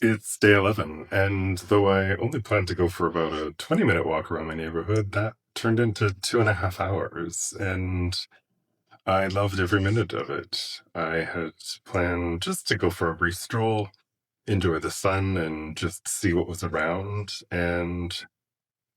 It's day 11, and though I only planned to go for about a 20-minute walk around my neighborhood, that turned into 2.5 hours, and I loved every minute of it. I had planned just to go for a brief stroll, enjoy the sun, and just see what was around, and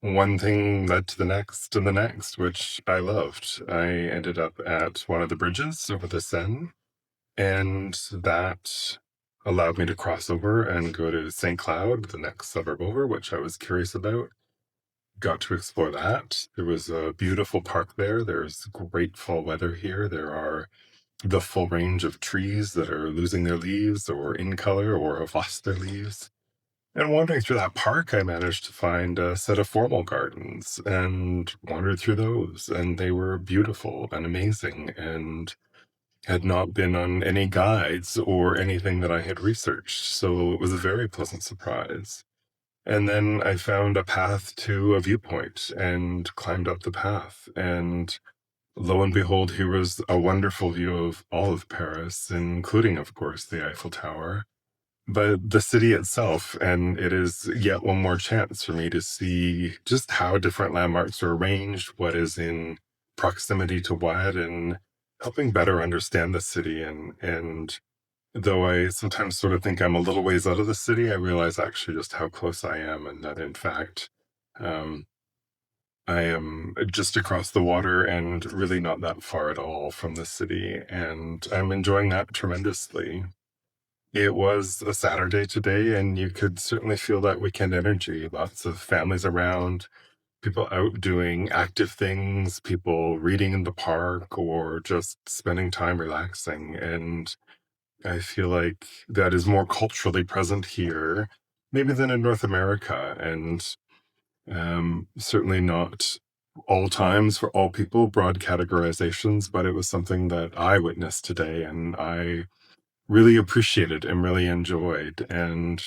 one thing led to the next and the next, which I loved. I ended up at one of the bridges over the Seine, and that allowed me to cross over and go to St. Cloud, the next suburb over, which I was curious about. Got to explore that. There was a beautiful park there. There's great fall weather here. There are the full range of trees that are losing their leaves or in color or have lost their leaves. And wandering through that park, I managed to find a set of formal gardens and wandered through those. And they were beautiful and amazing and had not been on any guides or anything that I had researched, so it was a very pleasant surprise. And then I found a path to a viewpoint and climbed up the path. And lo and behold, here was a wonderful view of all of Paris, including, of course, the Eiffel Tower, but the city itself. And it is yet one more chance for me to see just how different landmarks are arranged, what is in proximity to what, and helping better understand the city. And though I sometimes sort of think I'm a little ways out of the city, I realize actually just how close I am, and that in fact, um, I am just across the water and really not that far at all from the city. And I'm enjoying that tremendously. It was a Saturday today, and you could certainly feel that weekend energy. Lots of families around, people out doing active things, people reading in the park or just spending time relaxing. And I feel like that is more culturally present here, maybe than in North America, and certainly not all times for all people, broad categorizations, but it was something that I witnessed today and I really appreciated and really enjoyed. And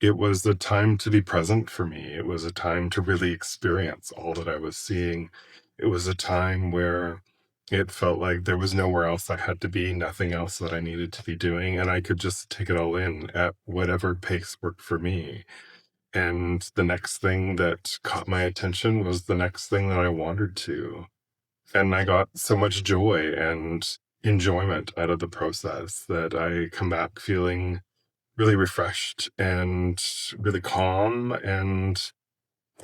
it was a time to be present for me. It was a time to really experience all that I was seeing. It was a time where it felt like there was nowhere else I had to be, nothing else that I needed to be doing, and I could just take it all in at whatever pace worked for me. And the next thing that caught my attention was the next thing that I wandered to. And I got so much joy and enjoyment out of the process that I come back feeling really refreshed and really calm and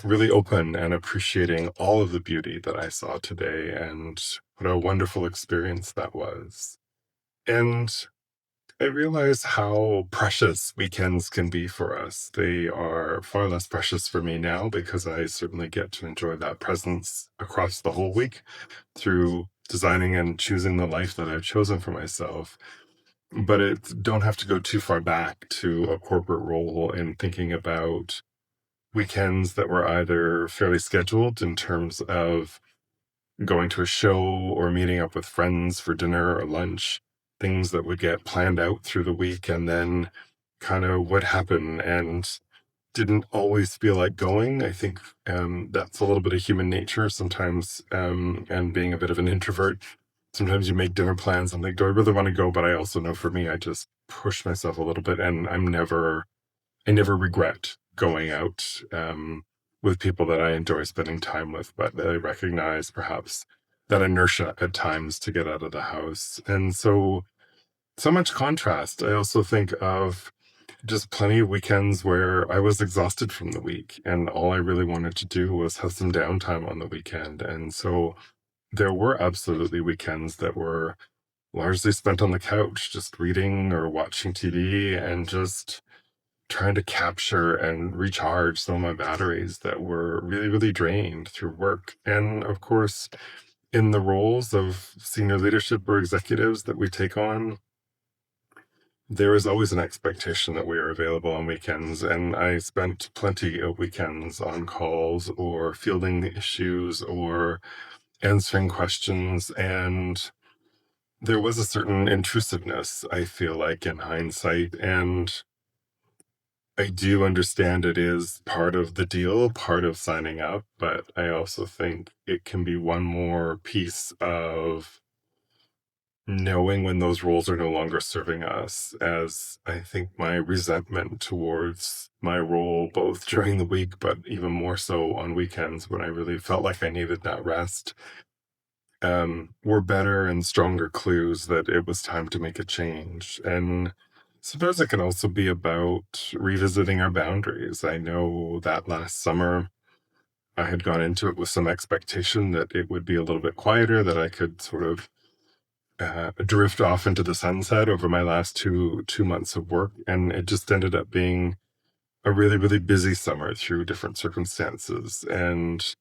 really open and appreciating all of the beauty that I saw today and what a wonderful experience that was. And I realize how precious weekends can be for us. They are far less precious for me now because I certainly get to enjoy that presence across the whole week through designing and choosing the life that I've chosen for myself. But it don't have to go too far back to a corporate role in thinking about weekends that were either fairly scheduled in terms of going to a show or meeting up with friends for dinner or lunch, things that would get planned out through the week and then kind of would happen and didn't always feel like going. I think that's a little bit of human nature sometimes, and being a bit of an introvert. Sometimes you make dinner plans and think, do I really want to go? But I also know for me, I just push myself a little bit, and I never regret going out with people that I enjoy spending time with. But I recognize perhaps that inertia at times to get out of the house, and so much contrast. I also think of just plenty of weekends where I was exhausted from the week and all I really wanted to do was have some downtime on the weekend. And so there were absolutely weekends that were largely spent on the couch, just reading or watching TV and just trying to capture and recharge some of my batteries that were really, really drained through work. And of course, in the roles of senior leadership or executives that we take on, there is always an expectation that we are available on weekends, and I spent plenty of weekends on calls or fielding the issues or answering questions. And there was a certain intrusiveness, I feel like, in hindsight. And I do understand it is part of the deal, part of signing up, but I also think it can be one more piece of knowing when those roles are no longer serving us, as I think my resentment towards my role, both during the week, but even more so on weekends when I really felt like I needed that rest, were better and stronger clues that it was time to make a change. And sometimes it can also be about revisiting our boundaries. I know that last summer I had gone into it with some expectation that it would be a little bit quieter, that I could sort of drift off into the sunset over my last two months of work, and it just ended up being a really really busy summer through different circumstances. And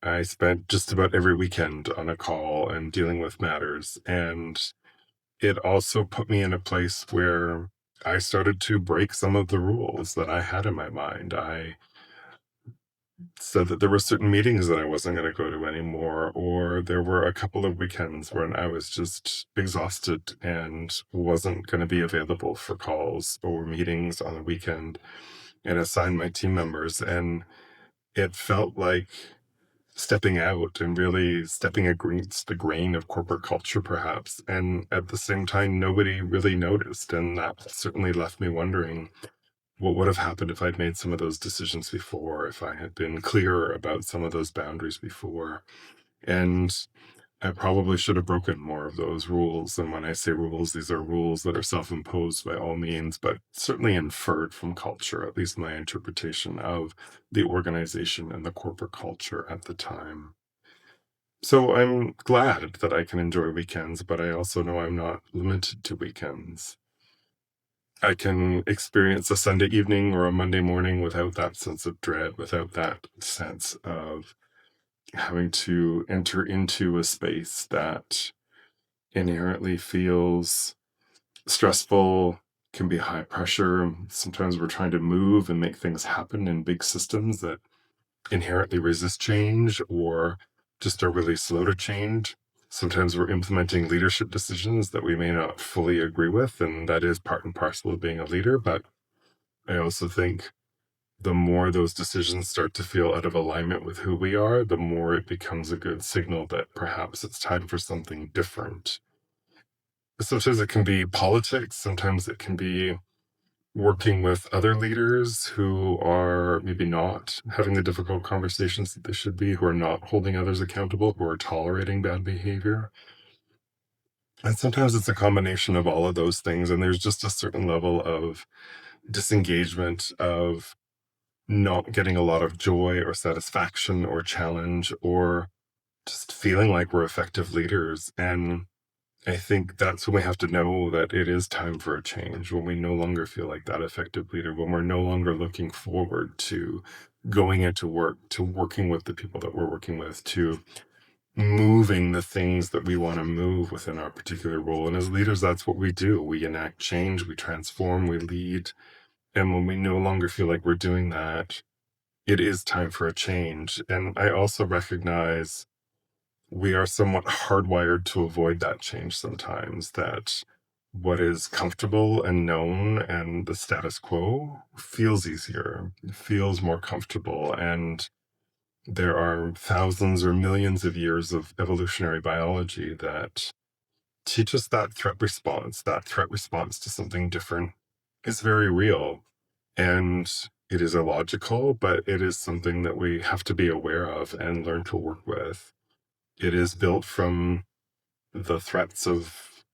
I spent just about every weekend on a call and dealing with matters, and it also put me in a place where I started to break some of the rules that I had in my mind. I said that there were certain meetings that I wasn't going to go to anymore, or there were a couple of weekends when I was just exhausted and wasn't going to be available for calls or meetings on the weekend, and assign my team members. And it felt like stepping out and really stepping against the grain of corporate culture, perhaps. And at the same time, nobody really noticed. And that certainly left me wondering what would have happened if I'd made some of those decisions before, if I had been clearer about some of those boundaries before. And I probably should have broken more of those rules. And when I say rules, these are rules that are self imposed by all means, but certainly inferred from culture, at least my interpretation of the organization and the corporate culture at the time. So I'm glad that I can enjoy weekends, but I also know I'm not limited to weekends. I can experience a Sunday evening or a Monday morning without that sense of dread, without that sense of having to enter into a space that inherently feels stressful, can be high pressure. Sometimes we're trying to move and make things happen in big systems that inherently resist change or just are really slow to change. Sometimes we're implementing leadership decisions that we may not fully agree with, and that is part and parcel of being a leader. But I also think the more those decisions start to feel out of alignment with who we are, the more it becomes a good signal that perhaps it's time for something different. Sometimes it can be politics, sometimes it can be working with other leaders who are maybe not having the difficult conversations that they should be, who are not holding others accountable, who are tolerating bad behavior. And sometimes it's a combination of all of those things. And there's just a certain level of disengagement, of not getting a lot of joy or satisfaction or challenge, or just feeling like we're effective leaders. And I think that's when we have to know that it is time for a change, when we no longer feel like that effective leader, when we're no longer looking forward to going into work, to working with the people that we're working with, to moving the things that we want to move within our particular role. And as leaders, that's what we do. We enact change, we transform, we lead. And when we no longer feel like we're doing that, it is time for a change. And I also recognize we are somewhat hardwired to avoid that change sometimes, that what is comfortable and known and the status quo feels easier, feels more comfortable. And there are thousands or millions of years of evolutionary biology that teach us that threat response to something different is very real. And it is illogical, but it is something that we have to be aware of and learn to work with. It is built from the threats of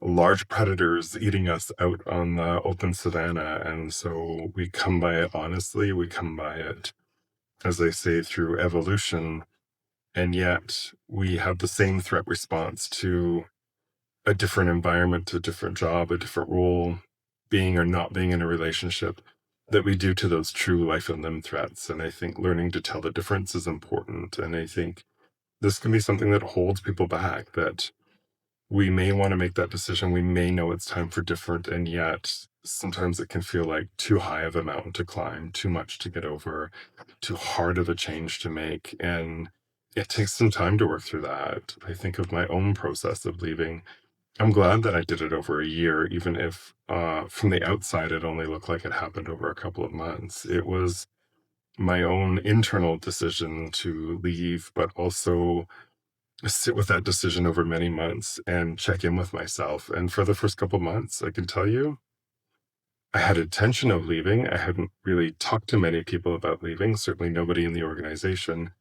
large predators eating us out on the open savannah. And so we come by it honestly, we come by it, as they say, through evolution. And yet we have the same threat response to a different environment, a different job, a different role, being or not being in a relationship, that we do to those true life and limb threats. And I think learning to tell the difference is important. And I think this can be something that holds people back, that we may want to make that decision. We may know it's time for different, and yet sometimes it can feel like too high of a mountain to climb, too much to get over, too hard of a change to make. And it takes some time to work through that. I think of my own process of leaving. I'm glad that I did it over a year, even if from the outside it only looked like it happened over a couple of months. It was my own internal decision to leave, but also sit with that decision over many months and check in with myself. And for the first couple months, I can tell you, I had intention of leaving. I hadn't really talked to many people about leaving, certainly nobody in the organization,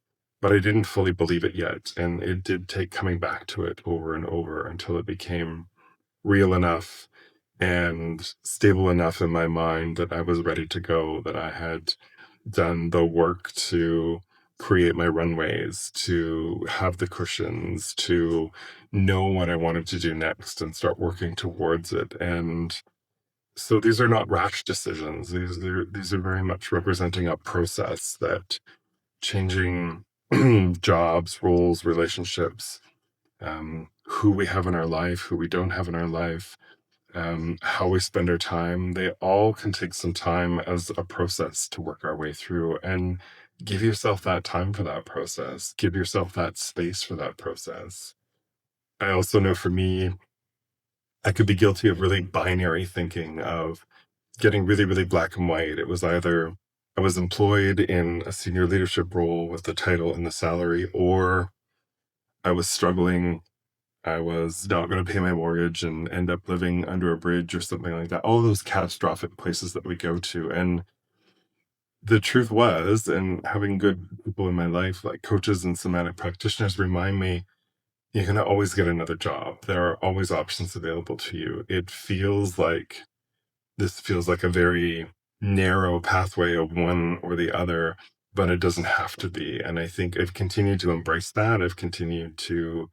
but I didn't fully believe it yet. And it did take coming back to it over and over until it became real enough and stable enough in my mind that I was ready to go, that I had done the work to create my runways, to have the cushions, to know what I wanted to do next and start working towards it. And so these are not rash decisions. These are very much representing a process that changing jobs, roles, relationships, who we have in our life, who we don't have in our life, how we spend our time, they all can take some time as a process to work our way through. And give yourself that time for that process. Give yourself that space for that process. I also know for me, I could be guilty of really binary thinking, of getting really, really black and white. It was either I was employed in a senior leadership role with the title and the salary, or I was struggling. I was not going to pay my mortgage and end up living under a bridge or something like that. All those catastrophic places that we go to. And the truth was, and having good people in my life, like coaches and somatic practitioners, remind me you can always get another job. There are always options available to you. It feels like this feels like a very narrow pathway of one or the other, but it doesn't have to be. And I think I've continued to embrace that. I've continued to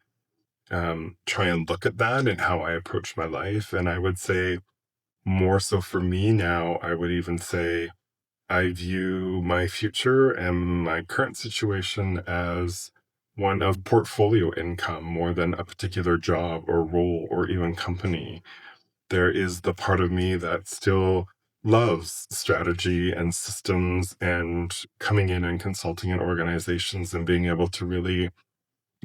try and look at that and how I approach my life. And I would say more so for me now, I would even say I view my future and my current situation as one of portfolio income more than a particular job or role or even company. There is the part of me that still loves strategy and systems and coming in and consulting in organizations and being able to really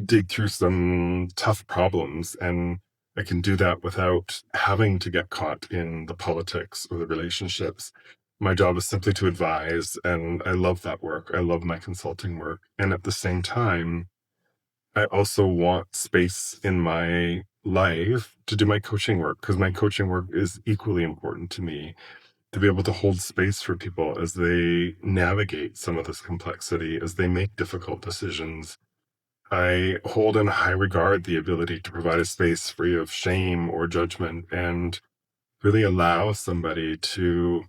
dig through some tough problems. And I can do that without having to get caught in the politics or the relationships. My job is simply to advise, and I love that work. I love my consulting work. And at the same time, I also want space in my life to do my coaching work, because my coaching work is equally important to me, to be able to hold space for people as they navigate some of this complexity, as they make difficult decisions. I hold in high regard the ability to provide a space free of shame or judgment and really allow somebody to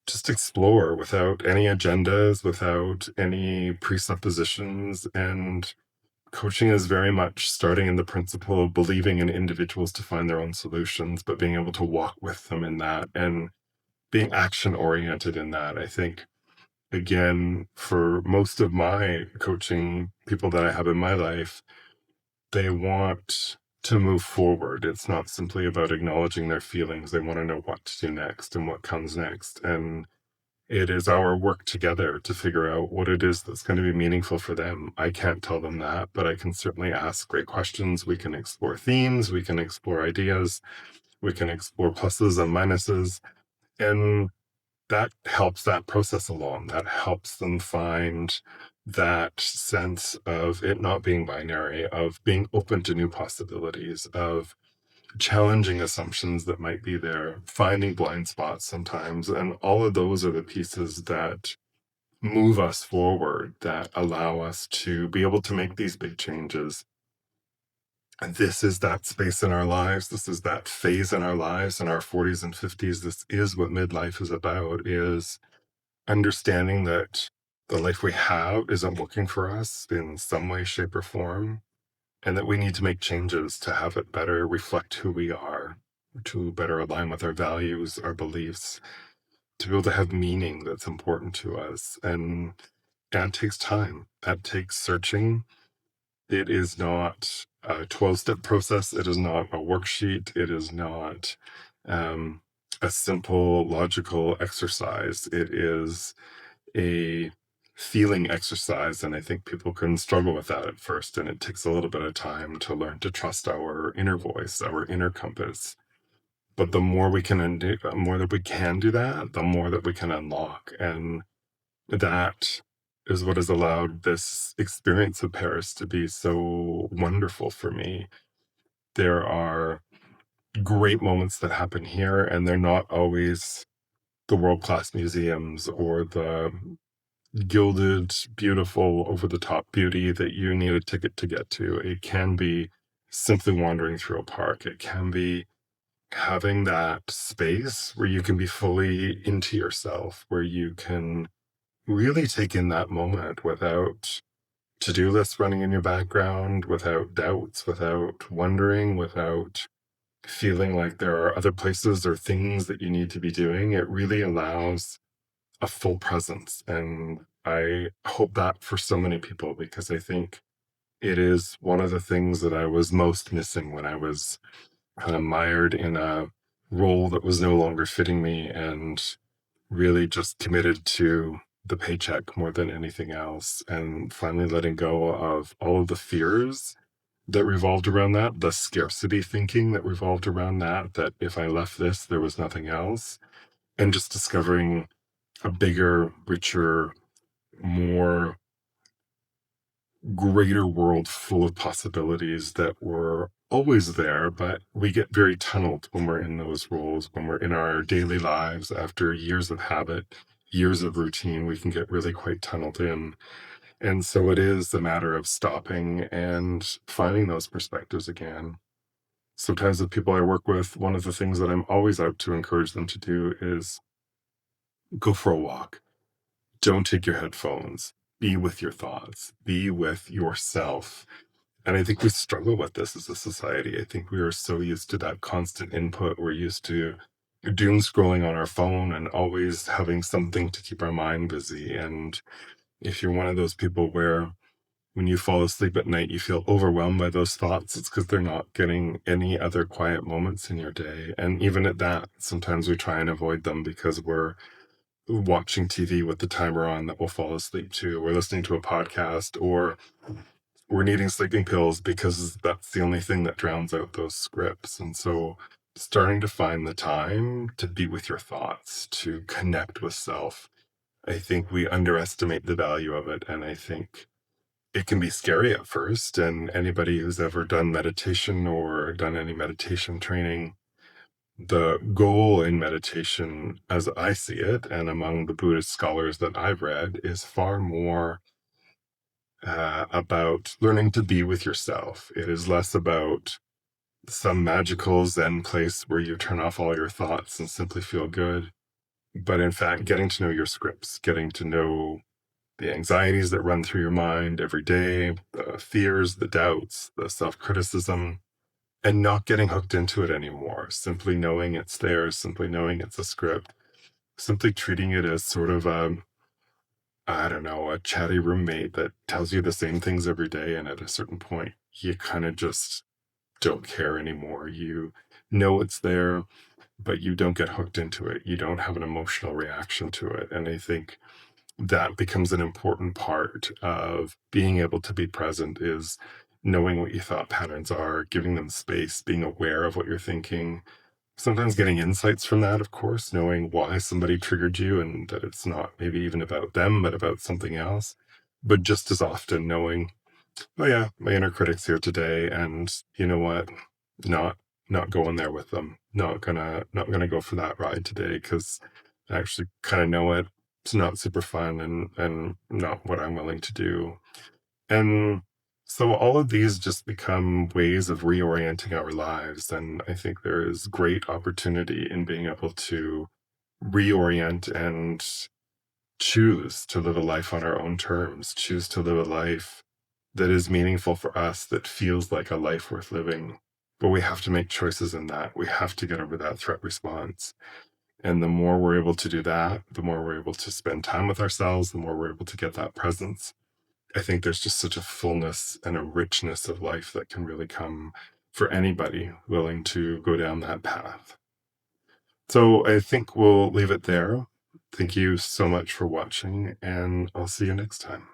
just explore without any agendas, without any presuppositions. And coaching is very much starting in the principle of believing in individuals to find their own solutions, but being able to walk with them in that and being action oriented in that. I think, again, for most of my coaching people that I have in my life, they want to move forward. It's not simply about acknowledging their feelings. They want to know what to do next and what comes next. And it is our work together to figure out what it is that's going to be meaningful for them. I can't tell them that, but I can certainly ask great questions. We can explore themes, we can explore ideas, we can explore pluses and minuses. And that helps that process along. That helps them find that sense of it not being binary, of being open to new possibilities, of challenging assumptions that might be there, finding blind spots sometimes. And all of those are the pieces that move us forward, that allow us to be able to make these big changes. And this is that space in our lives. This is that phase in our lives, in our 40s and 50s. This is what midlife is about, is understanding that the life we have isn't working for us in some way, shape, or form, and that we need to make changes to have it better reflect who we are, to better align with our values, our beliefs, to be able to have meaning that's important to us. And that takes time. That takes searching. It is not a 12-step process. It is not a worksheet. It is not a simple logical exercise. It is a feeling exercise. And I think people can struggle with that at first. And it takes a little bit of time to learn to trust our inner voice, our inner compass. But the more we can undo, the more that we can do that, the more that we can unlock. And that is what has allowed this experience of Paris to be so wonderful for me. There are great moments that happen here, and they're not always the world-class museums or the gilded, beautiful, over-the-top beauty that you need a ticket to get to. It can be simply wandering through a park. It can be having that space where you can be fully into yourself, where you can really take in that moment without to-do lists running in your background, without doubts, without wondering, without feeling like there are other places or things that you need to be doing. It really allows a full presence. And I hope that for so many people, because I think it is one of the things that I was most missing when I was kind of mired in a role that was no longer fitting me and really just committed to the paycheck more than anything else, and finally letting go of all of the fears that revolved around that, the scarcity thinking that revolved around that, that if I left this, there was nothing else, and just discovering a bigger, richer, more greater world full of possibilities that were always there, but we get very tunneled when we're in those roles, when we're in our daily lives after years of habit, years of routine, we can get really quite tunneled in. And so it is a matter of stopping and finding those perspectives again. Sometimes the people I work with, one of the things that I'm always out to encourage them to do is go for a walk. Don't take your headphones. Be with your thoughts. Be with yourself. And I think we struggle with this as a society. I think we are so used to that constant input. We're used to doom scrolling on our phone and always having something to keep our mind busy. And if you're one of those people where when you fall asleep at night, you feel overwhelmed by those thoughts, it's because they're not getting any other quiet moments in your day. And even at that, sometimes we try and avoid them because we're watching TV with the timer on that we'll fall asleep to. We're listening to a podcast, or we're needing sleeping pills because that's the only thing that drowns out those scripts. And so starting to find the time to be with your thoughts, to connect with self, I think we underestimate the value of it. And I think it can be scary at first. And anybody who's ever done meditation or done any meditation training, the goal in meditation, as I see it, and among the Buddhist scholars that I've read, is far more about learning to be with yourself. It is less about some magical Zen place where you turn off all your thoughts and simply feel good, but in fact, getting to know your scripts, getting to know the anxieties that run through your mind every day, the fears, the doubts, the self-criticism, and not getting hooked into it anymore. Simply knowing it's there, simply knowing it's a script, simply treating it as sort of I don't know, a chatty roommate that tells you the same things every day. And at a certain point, you kind of just don't care anymore. You know it's there, but you don't get hooked into it. You don't have an emotional reaction to it. And I think that becomes an important part of being able to be present, is knowing what your thought patterns are, giving them space, being aware of what you're thinking, sometimes getting insights from that, of course, knowing why somebody triggered you and that it's not maybe even about them, but about something else. But just as often knowing, oh yeah, my inner critic's here today, and you know what? Not not going there with them. Not gonna go for that ride today because I actually kind of know it. It's not super fun and not what I'm willing to do. And so all of these just become ways of reorienting our lives. And I think there is great opportunity in being able to reorient and choose to live a life on our own terms, choose to live a life that is meaningful for us, that feels like a life worth living. But we have to make choices in that. We have to get over that threat response. And the more we're able to do that, the more we're able to spend time with ourselves, the more we're able to get that presence. I think there's just such a fullness and a richness of life that can really come for anybody willing to go down that path. So I think we'll leave it there. Thank you so much for watching, and I'll see you next time.